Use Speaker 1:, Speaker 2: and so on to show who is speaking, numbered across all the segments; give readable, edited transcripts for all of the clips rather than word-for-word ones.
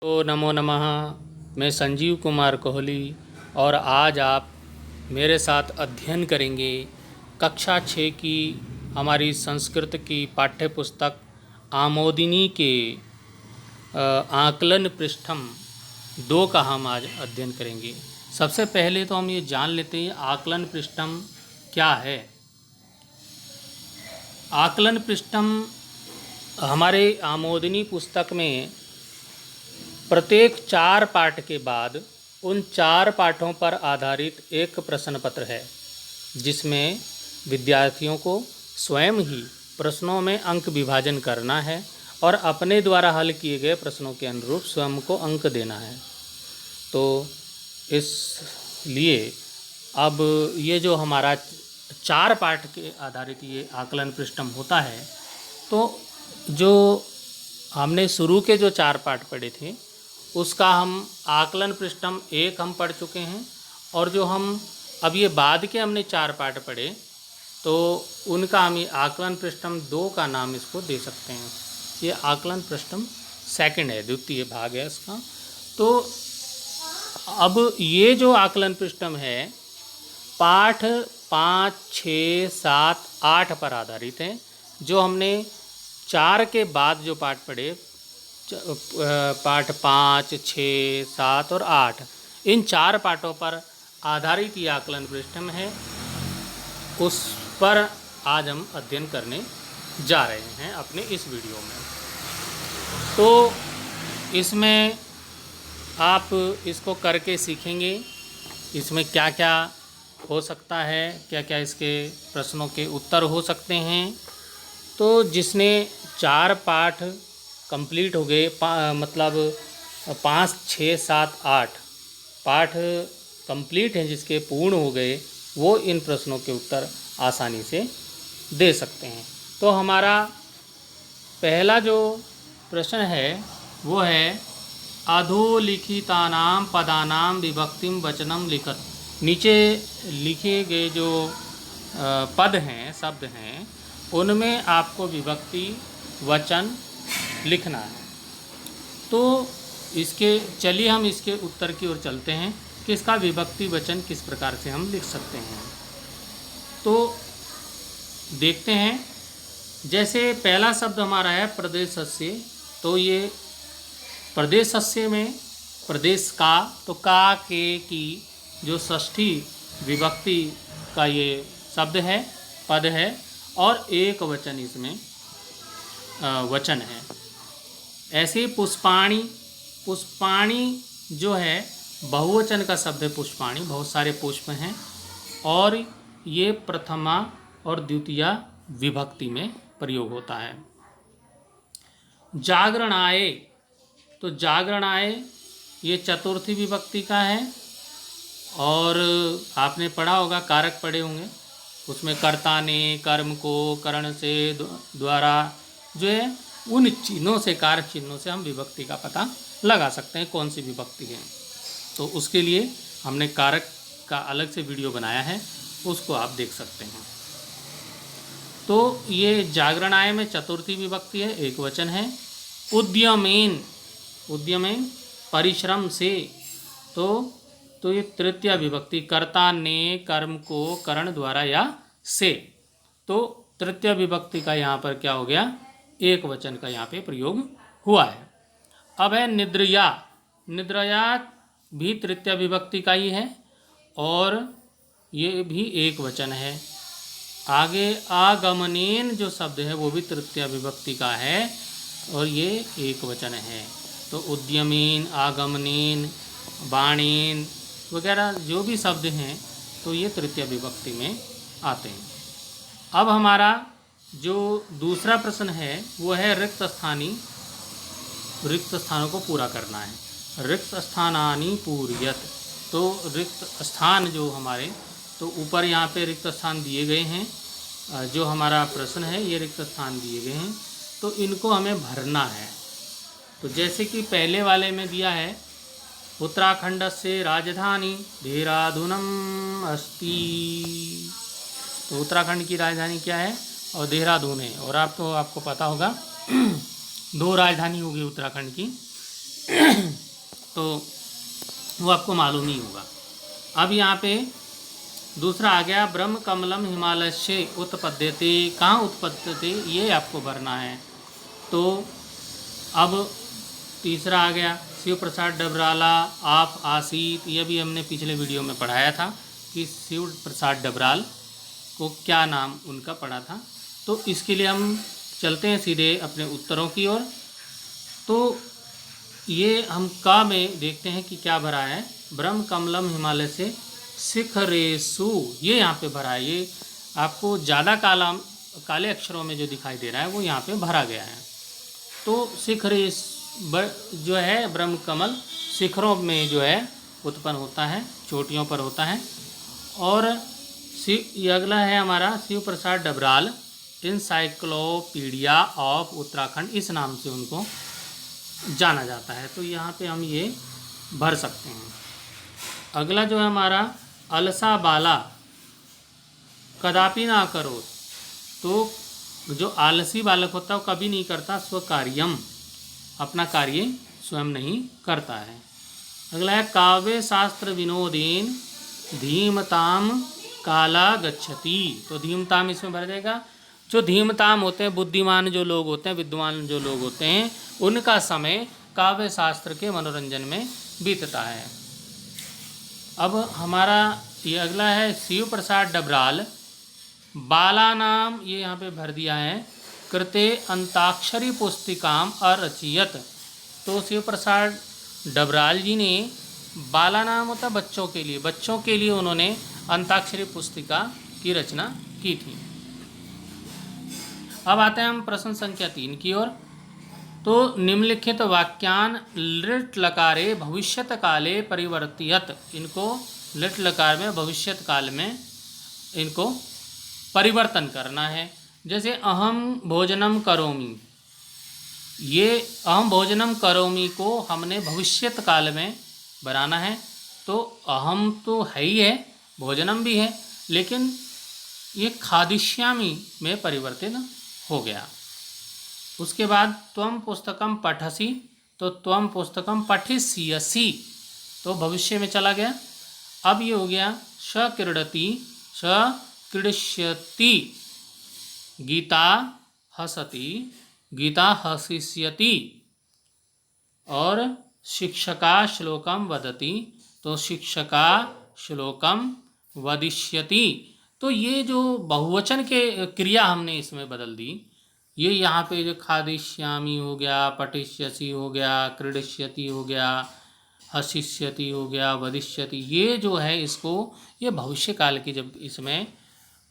Speaker 1: तो नमो नमः। मैं संजीव कुमार कोहली और आज आप मेरे साथ अध्ययन करेंगे कक्षा 6 की हमारी संस्कृत की पाठ्य पुस्तक आमोदिनी के आकलन पृष्ठम 2 का हम आज अध्ययन करेंगे। सबसे पहले तो हम ये जान लेते हैं आकलन पृष्ठम क्या है। आकलन पृष्ठम हमारे आमोदिनी पुस्तक में प्रत्येक 4 पाठ के बाद उन 4 पाठों पर आधारित एक प्रश्न पत्र है, जिसमें विद्यार्थियों को स्वयं ही प्रश्नों में अंक विभाजन करना है और अपने द्वारा हल किए गए प्रश्नों के अनुरूप स्वयं को अंक देना है। तो इसलिए अब ये जो हमारा 4 पाठ के आधारित ये आकलन पृष्ठम होता है, तो जो हमने शुरू के जो 4 पाठ पढ़े थे उसका हम आकलन पृष्ठम 1 हम पढ़ चुके हैं, और जो हम अब ये बाद के हमने 4 पाठ पढ़े तो उनका हम ये आकलन पृष्ठम 2 का नाम इसको दे सकते हैं। ये आकलन पृष्ठम सेकंड है, द्वितीय भाग है इसका। तो अब ये जो आकलन पृष्ठम है पाठ 5, 6, 7, 8 पर आधारित है। जो हमने 4 के बाद जो पाठ पढ़े, पाठ 5, 6, 7 और 8, इन 4 पाठों पर आधारित ये आकलन पृष्ठम है, उस पर आज हम अध्ययन करने जा रहे हैं अपने इस वीडियो में। तो इसमें आप इसको करके सीखेंगे, इसमें क्या क्या हो सकता है, क्या क्या इसके प्रश्नों के उत्तर हो सकते हैं। तो जिसने 4 पाठ कंप्लीट हो गए, मतलब 5, 6, 7, 8 पाठ कंप्लीट हैं, जिसके पूर्ण हो गए, वो इन प्रश्नों के उत्तर आसानी से दे सकते हैं। तो हमारा पहला जो प्रश्न है वो है अधोलिखितानां पदानां विभक्तिम वचनम लिखत। नीचे लिखे गए जो पद हैं, शब्द हैं, उनमें आपको विभक्ति वचन लिखना है। तो चलिए हम इसके उत्तर की ओर चलते हैं कि इसका विभक्ति वचन किस प्रकार से हम लिख सकते हैं। तो देखते हैं, जैसे पहला शब्द हमारा है प्रदेशस्य। तो ये प्रदेशस्य में प्रदेश का, तो का के की जो षष्ठी विभक्ति का ये शब्द है, पद है, और एक वचन इसमें वचन है। ऐसे पुष्पाणी, पुष्पाणी जो है बहुवचन का शब्द है। पुष्पाणी, बहुत सारे पुष्प हैं, और ये प्रथमा और द्वितीया विभक्ति में प्रयोग होता है। जागरणाय, तो जागरणाय ये चतुर्थी विभक्ति का है, और आपने पढ़ा होगा, कारक पढ़े होंगे, उसमें कर्ता ने कर्म को करण से द्वारा जो है उन चिन्हों से, कारक चिन्हों से हम विभक्ति का पता लगा सकते हैं कौन सी विभक्ति है। तो उसके लिए हमने कारक का अलग से वीडियो बनाया है, उसको आप देख सकते हैं। तो ये जागरणाय में चतुर्थी विभक्ति है, एक वचन है। उद्यमेन, उद्यमेन परिश्रम से, तो ये तृतीया विभक्ति, कर्ता ने कर्म को करण द्वारा या से, तो तृतीय विभक्ति का यहाँ पर क्या हो गया, एक वचन का यहाँ पे प्रयोग हुआ है। अब है निद्रया, निद्रया भी तृतीय विभक्ति का ही है, और ये भी एक वचन है। आगे आगमनेन जो शब्द है वो भी तृतीय विभक्ति का है, और ये एक वचन है। तो उद्यमेन, आगमनेन, बाणेन वगैरह जो भी शब्द हैं, तो ये तृतीय विभक्ति में आते हैं। अब हमारा जो दूसरा प्रश्न है वो है रिक्त स्थानी, रिक्त स्थानों को पूरा करना है। रिक्त स्थानानि पूरयत, तो रिक्त स्थान जो हमारे, तो ऊपर यहाँ पे रिक्त स्थान दिए गए हैं। जो हमारा प्रश्न है ये रिक्त स्थान दिए गए हैं, तो इनको हमें भरना है। तो जैसे कि पहले वाले में दिया है, उत्तराखंड से राजधानी देहरादूनम अस्ति, तो उत्तराखंड की राजधानी क्या है, और देहरादून है। और आपको पता होगा 2 राजधानी होगी उत्तराखंड की, तो वो आपको मालूम ही होगा। अब यहाँ पे दूसरा आ गया, ब्रह्म कमलम हिमालय से उत्पद्यते, कहाँ उत्पद्यते ये आपको भरना है। तो अब तीसरा आ गया, शिव प्रसाद डबराला आप आसीत, ये भी हमने पिछले वीडियो में पढ़ाया था कि शिव प्रसाद डबराल को क्या नाम उनका पड़ा था। तो इसके लिए हम चलते हैं सीधे अपने उत्तरों की ओर। तो ये हम का में देखते हैं कि क्या भरा है। ब्रह्म कमलम हिमालय से शिखरेसु, ये यहाँ पे भरा है। ये आपको ज़्यादा काले अक्षरों में जो दिखाई दे रहा है वो यहाँ पे भरा गया है। तो शिखरेस जो है ब्रह्म कमल शिखरों में जो है उत्पन्न होता है, चोटियों पर होता है। और ये अगला है हमारा शिव प्रसाद डबराल इंसाइक्लोपीडिया ऑफ उत्तराखंड, इस नाम से उनको जाना जाता है। तो यहाँ पे हम ये भर सकते हैं। अगला जो है हमारा अलसा बाला कदापि ना करो, तो जो आलसी बालक होता है वो कभी नहीं करता स्वकार्यम, अपना कार्य स्वयं नहीं करता है। अगला है काव्य शास्त्र विनोदेन धीमताम काला गच्छति, तो धीमताम इसमें भर जाएगा। जो धीमताम होते हैं, बुद्धिमान जो लोग होते हैं, विद्वान जो लोग होते हैं, उनका समय काव्य शास्त्र के मनोरंजन में बीतता है। अब हमारा ये अगला है शिव प्रसाद डबराल बाला नाम, ये यहाँ पे भर दिया है, कृते अंताक्षरी पुस्तिकाम अरचियत। तो शिव प्रसाद डबराल जी ने, बाला नाम होता बच्चों के लिए, बच्चों के लिए उन्होंने अंताक्षरी पुस्तिका की रचना की थी। अब आते हैं हम प्रश्न संख्या 3 की ओर। तो निम्नलिखित वाक्यान लिट लकारे भविष्यत काले परिवर्तियत, इनको लिट लकार में भविष्यत काल में इनको परिवर्तन करना है। जैसे अहम भोजनम करोमि, ये अहम भोजनम करोमि को हमने भविष्यत काल में बनाना है। तो अहम तो है ही है, भोजनम भी है, लेकिन ये खादिष्यामि में परिवर्तित हो गया। उसके बाद त्वम पुस्तकम पठसि, तो त्वम पुस्तकम पठिष्यसि, तो भविष्य में चला गया। अब ये हो गया स क्रीडति स क्रीडिष्यति, गीता हसति गीता हसिष्यति, और शिक्षका श्लोकम वदति, तो शिक्षका श्लोकम वदिष्यति। तो ये जो बहुवचन के क्रिया हमने इसमें बदल दी, ये यहाँ पे जो खादिष्यामि हो गया, पठिष्यसि हो गया, क्रीडिष्यति हो गया, हसिष्यति हो गया, वदिष्यति, ये जो है इसको, ये भविष्य काल की जब इसमें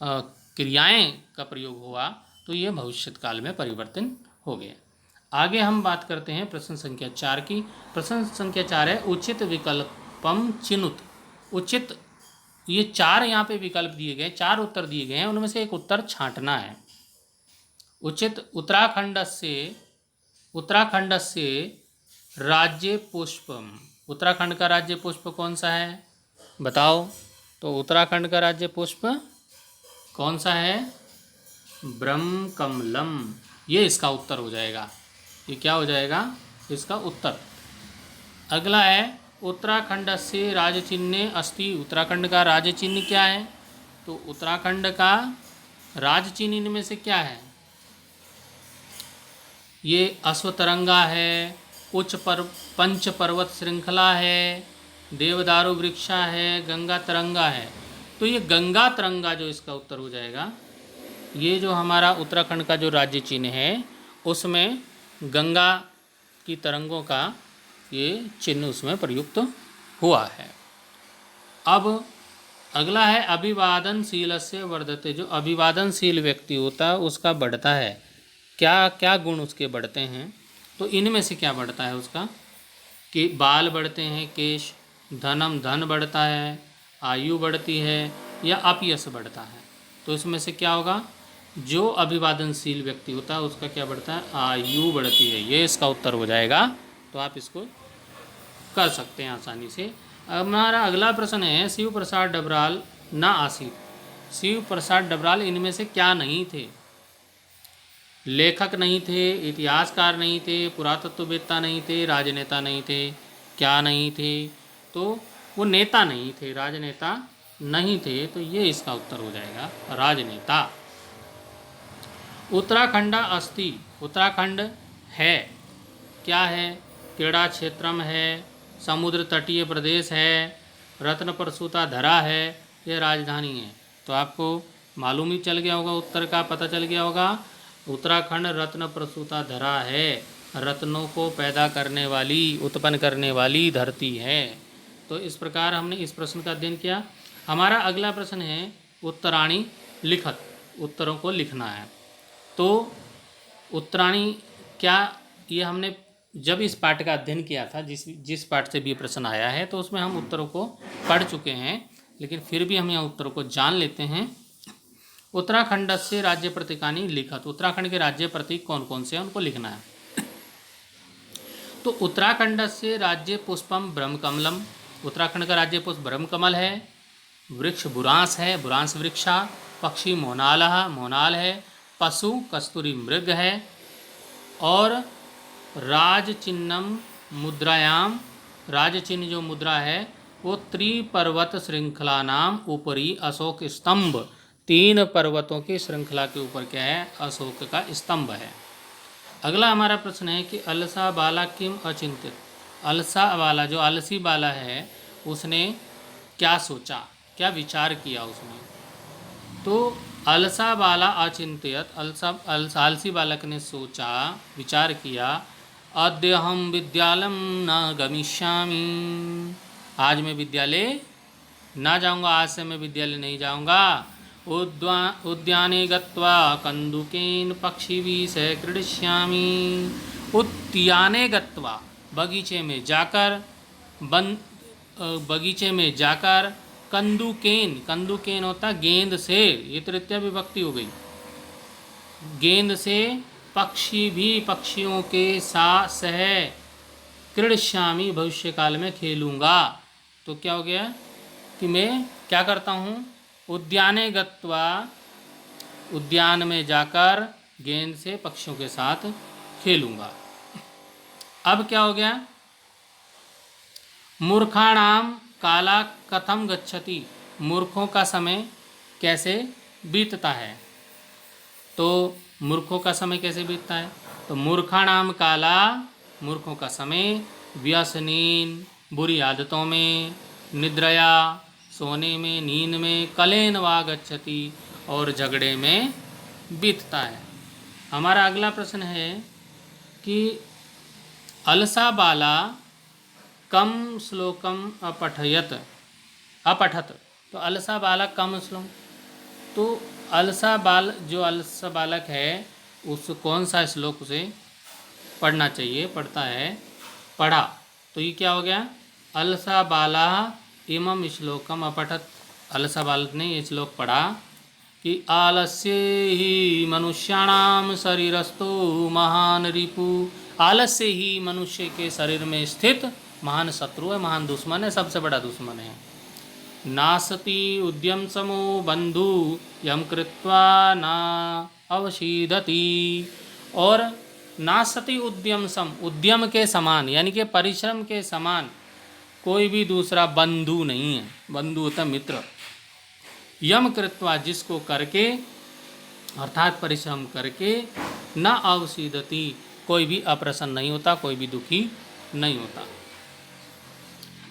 Speaker 1: क्रियाएं का प्रयोग हुआ तो ये भविष्य काल में परिवर्तन हो गया। आगे हम बात करते हैं प्रश्न संख्या 4 की। प्रश्न संख्या 4 है उचित विकल्पम चिनुत। उचित, ये 4 यहाँ पे विकल्प दिए गए, 4 उत्तर दिए गए हैं, उनमें से एक उत्तर छांटना है। उचित उत्तराखंड से राज्य पुष्पम, उत्तराखंड का राज्य पुष्प कौन सा है बताओ। तो उत्तराखंड का राज्य पुष्प कौन सा है? ब्रह्म कमलम, ये इसका उत्तर हो जाएगा। ये क्या हो जाएगा इसका उत्तर। अगला है उत्तराखंड से राज्य चिन्ह अस्ति। उत्तराखंड का राज्य चिन्ह क्या है? तो उत्तराखंड का राज्य चिन्ह इनमें से क्या है? ये अश्वतरंगा है, पंच पर्वत श्रृंखला है, देवदारू वृक्षा है, गंगा तरंगा है। तो ये गंगा तरंगा जो इसका उत्तर हो जाएगा। ये जो हमारा उत्तराखंड का जो राज्य चिन्ह है उसमें गंगा की तरंगों का ये चिन्ह उसमें प्रयुक्त हुआ है। अब अगला है अभिवादनशील से वर्धते। जो अभिवादनशील व्यक्ति होता है उसका बढ़ता है, क्या क्या गुण उसके बढ़ते हैं? तो इनमें से क्या बढ़ता है उसका? कि बाल बढ़ते हैं, केश, धन बढ़ता है, आयु बढ़ती है, या अपयश बढ़ता है। तो इसमें से क्या होगा? जो अभिवादनशील व्यक्ति होता है उसका क्या बढ़ता है? आयु बढ़ती है। ये इसका उत्तर हो जाएगा। तो आप इसको कर सकते हैं आसानी से। हमारा अगला प्रश्न है शिव प्रसाद डबराल ना आसित। शिव प्रसाद डबराल इनमें से क्या नहीं थे? लेखक नहीं थे, इतिहासकार नहीं थे, पुरातत्ववेत्ता नहीं थे, राजनेता नहीं थे। क्या नहीं थे? तो वो नेता नहीं थे, राजनेता नहीं थे, तो ये इसका उत्तर हो जाएगा राजनेता। उत्तराखंड अस्ति, उत्तराखंड है, क्या है? क्रीड़ा क्षेत्रम है, समुद्र तटीय प्रदेश है, रत्न प्रसूता धरा है, ये राजधानी है। तो आपको मालूम ही चल गया होगा, उत्तर का पता चल गया होगा। उत्तराखंड रत्न प्रसूता धरा है, रत्नों को पैदा करने वाली, उत्पन्न करने वाली धरती है। तो इस प्रकार हमने इस प्रश्न का अध्ययन किया। हमारा अगला प्रश्न है उत्तराणी लिखत, उत्तरों को लिखना है। तो उत्तराणी क्या, ये हमने जब इस पाठ का अध्ययन किया था, जिस पाठ से भी प्रश्न आया है, तो उसमें हम उत्तरों को पढ़ चुके हैं, लेकिन फिर भी हम यहाँ उत्तरों को जान लेते हैं। उत्तराखंड से राज्य प्रतीकानि लिखत, उत्तराखंड के राज्य प्रतीक कौन कौन से हैं उनको लिखना है। तो उत्तराखंड से राज्य पुष्पम ब्रह्मकमलम, उत्तराखंड का राज्य पुष्प ब्रह्मकमल है। वृक्ष बुरांस है, बुरांस वृक्षा। पक्षी मोनालह, मोनाल है। पशु कस्तूरी मृग है। और राज चिन्हम मुद्रायाम, राज चिन्ह जो मुद्रा है वो त्रिपर्वत श्रृंखला नाम ऊपरी अशोक स्तंभ, 3 पर्वतों की श्रृंखला के ऊपर क्या है? अशोक का स्तंभ है। अगला हमारा प्रश्न है कि अलसा बाला किम अचिंतित, अलसा वाला जो आलसी बाला है उसने क्या सोचा, क्या विचार किया उसने? तो अलसा बाला अचिंतित, आलसी बालक ने सोचा, विचार किया, अद्य हम विद्यालयम न गमिष्यामि, आज मैं विद्यालय ना जाऊंगा, आज से मैं विद्यालय नहीं जाऊंगा। उद्याने गत्वा कंदुकेन पक्षिभिः सह क्रीडिष्यामि, उद्याने गत्वा, बगीचे में जाकर, बगीचे में जाकर, कंदुकेन, कंदुकेन होता गेंद से, ये तृतीया विभक्ति हो गई, गेंद से, पक्षी भी, पक्षियों के साथ सह, क्रीडिष्यामि, भविष्य काल में खेलूँगा। तो क्या हो गया कि मैं क्या करता हूँ? उद्याने गत्वा, उद्यान में जाकर गेंद से पक्षियों के साथ खेलूँगा। अब क्या हो गया? मूर्खाणाम काला कथम गच्छति, मूर्खों का समय कैसे बीतता है? तो मूर्खों का समय कैसे बीतता है? तो मूर्खाणाम काला, मूर्खों का समय, व्यसनीन, बुरी आदतों में, निद्रया, सोने में, नींद में, कलेन वा गच्छति, और झगड़े में बीतता है। हमारा अगला प्रश्न है कि अलसा बाला कम श्लोकम अपठयत, अपठत, तो अलसा बालक कम श्लोक, तो अलसा बालक है उस कौन सा श्लोक उसे पढ़ना चाहिए, पढ़ता है, पढ़ा। तो ये क्या हो गया? अलसा बाला इमं श्लोकम अपठत, अलसा बालक ने ये श्लोक पढ़ा कि आलस्य ही मनुष्याणाम शरीरस्थो महान रिपु, आलस्य ही मनुष्य के शरीर में स्थित महान शत्रु है, महान दुश्मन है, सबसे बड़ा दुश्मन है। नासति उद्यम समो बंधु यम कृत्वा ना अवशीदति, और नासति उद्यम सम, उद्यम के समान यानी कि परिश्रम के समान कोई भी दूसरा बंधु नहीं है, बंधु होता मित्र। यम कृत्वा, जिसको करके, अर्थात परिश्रम करके, न अवशीदति, कोई भी अप्रसन्न नहीं होता, कोई भी दुखी नहीं होता।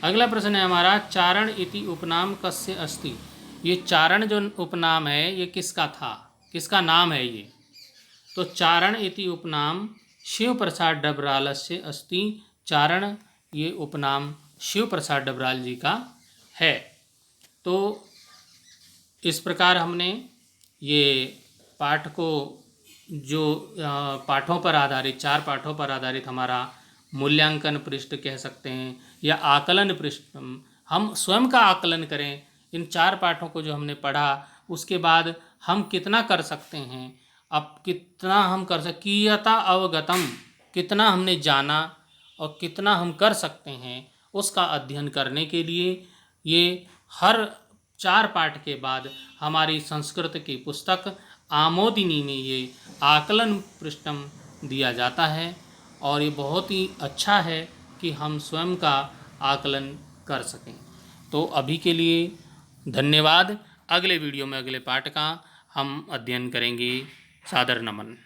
Speaker 1: अगला प्रश्न है हमारा, चारण इति उपनाम कस्य अस्ति, ये चारण जो उपनाम है ये किसका था, किसका नाम है ये? तो चारण इति उपनाम शिव प्रसाद डबरालस्य अस्ति, चारण ये उपनाम शिव प्रसाद डबराल जी का है। तो इस प्रकार हमने ये पाठ को, जो पाठों पर आधारित, 4 पाठों पर आधारित हमारा मूल्यांकन पृष्ठ कह सकते हैं या आकलन पृष्ठ, हम स्वयं का आकलन करें इन 4 पाठों को जो हमने पढ़ा, उसके बाद हम कितना कर सकते हैं, अब कितना हम कर सकते, कियता अवगतम, कितना हमने जाना और कितना हम कर सकते हैं, उसका अध्ययन करने के लिए ये हर 4 पाठ के बाद हमारी संस्कृत की पुस्तक आमोदिनी में ये आकलन पृष्ठम दिया जाता है और ये बहुत ही अच्छा है कि हम स्वयं का आकलन कर सकें। तो अभी के लिए धन्यवाद। अगले वीडियो में अगले पाठ का हम अध्ययन करेंगे। सादर नमन।